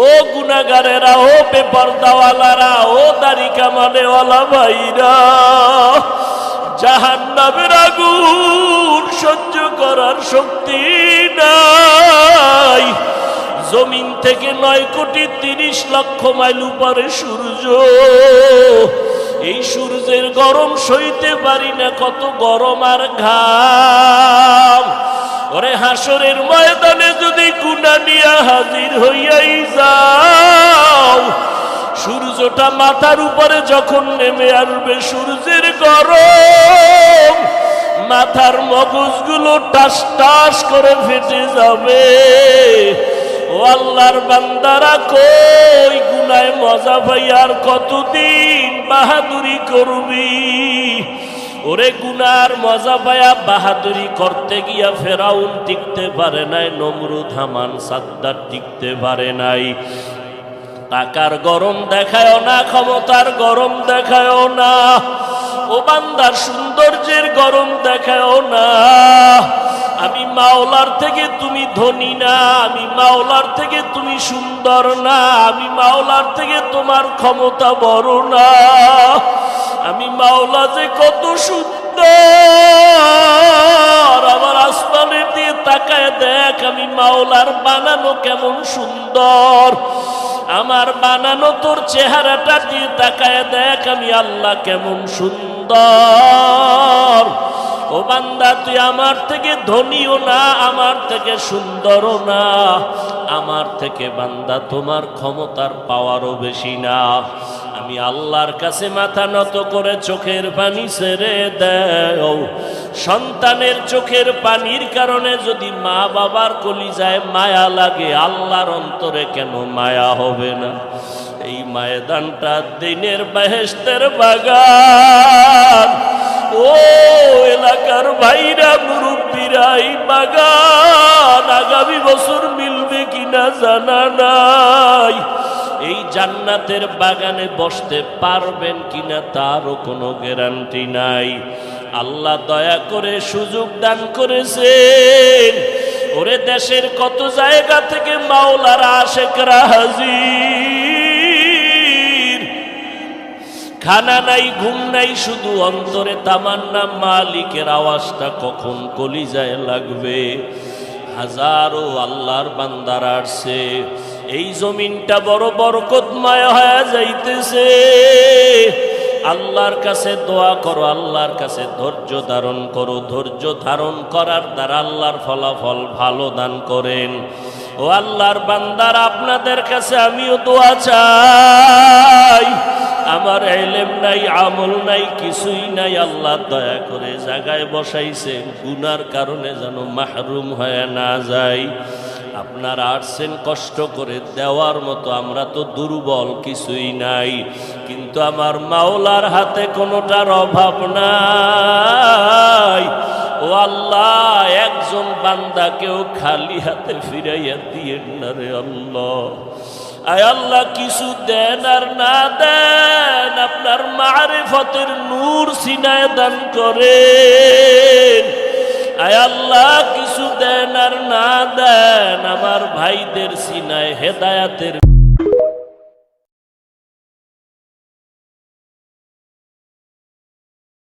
ও গুনাহগারেরা, ও বেপরদাওয়ালারা, ও দাড়ি কামানেওয়ালা ভাইরা, জাহান্নামের আগুন সহ্য করার শক্তি নাই। জমিন থেকে 9,30,00,000 মাইল উপরে সূর্য, এই সূর্যের গরম সইতে পারি না, কত গরম আর ঘাম। ওরে হাসরের ময়দানে যদি গুনাহ নিয়ে হাজির হইয়াই যাও, সূর্যটা মাথার উপরে যখন নেমে আসবে, সূর্যের গরম মাথার মগজগুলো টাস টাস করে ফেটে যাবে। ও আল্লাহর বান্দারা, কই গুনায় মজা পাই আর কতদিন বাহাদুরি করবি? ওরে গুনার মজা পায়া বাহাদুরি করতে গিয়া ফেরাউন টিকতে পারে নাই, নমরুদ হামান সাদ্দার টিকতে পারে নাই। টাকার গরম দেখায় না, ক্ষমতার গরম দেখায় না, ও বান্দার সৌন্দর্যের গরম দেখায় না। আমি মাওলার থেকে তুমি ধনী না, আমি মাওলার থেকে তুমি সুন্দর না, আমি মাওলার থেকে তোমার ক্ষমতা বড় না। আমি মাওলা যে কত সুন্দর, আমার আসমানের দিয়ে তাকায় দেখ, আমি মাওলার বানানো কেমন সুন্দর। আমার বানানো তোর চেহারাটা দিয়ে তাকায় দেখ, আমি আল্লাহ কেমন সুন্দর। ও বান্দা, তুই আমার থেকে ধনীও না, আমার থেকে সুন্দরও না, আমার থেকে বান্দা তোমার ক্ষমতার পাওয়ারও বেশি না। আমি আল্লাহর কাছে মাথা নত করে চোখের পানি ছেড়ে দেও। সন্তানের চোখের পানির কারণে যদি মা বাবার কলিজায় মায়া লাগে, আল্লাহর অন্তরে কেন মায়া হবে না? এই ময়দানটা দিনের বেহেশতের বাগান। ও এলাকার ভাইরা, মুরব্বীরা, এই বাগান আগামী বছর মিলবে কিনা জানা নাই। এই জান্নাতের বাগানে বসতে পারবেন কিনা তারও কোনো গ্যারান্টি নাই। আল্লাহ দয়া করে সুযোগ দান করেছেন। ওরে দেশের কত জায়গা থেকে মাওলারা আশেকরা হাজির। খানা নাই, ঘুম নাই, শুধু অন্তরে তামান্না, মালিকের আওয়াজটা কখন কলিজায় লাগবে। হাজারো আল্লাহর বান্দারা আসছে, এই জমিনটা বড় বরকতময় হয়ে যাইতেছে। আল্লাহর কাছে দোয়া করো, আল্লাহর কাছে ধৈর্য ধারণ করো। ধৈর্য ধারণ করার দ্বারা আল্লাহর ফলাফল ভালো দান করেন। ও আল্লাহর বান্দারা, আপনাদের কাছে আমিও দোয়া চাই। আমার ইলম নাই, আমল নাই, কিছুই নাই। আল্লাহ দয়া করে জায়গায় বসাইছেন, গুনার কারণে যেন মাহরুম হয়ে না যাই। আপনারা আসছেন কষ্ট করে, দেওয়ার মতো আমরা তো দুর্বল, কিছুই নাই। কিন্তু আমার মাওলার হাতে কোনোটার অভাব নাই। ও আল্লাহ, একজন বান্দাকেও খালি হাতে ফিরাইয়া দিয়েন না রে আল্লাহ। আয় আল্লাহ, কিছু দেন আর না দেন, আপনার মারিফতের নূর সিনায় দান করেন। আয় আল্লাহ, কিছু দেন আর না দেন, আমার ভাইদের সিনায় হেদায়াতের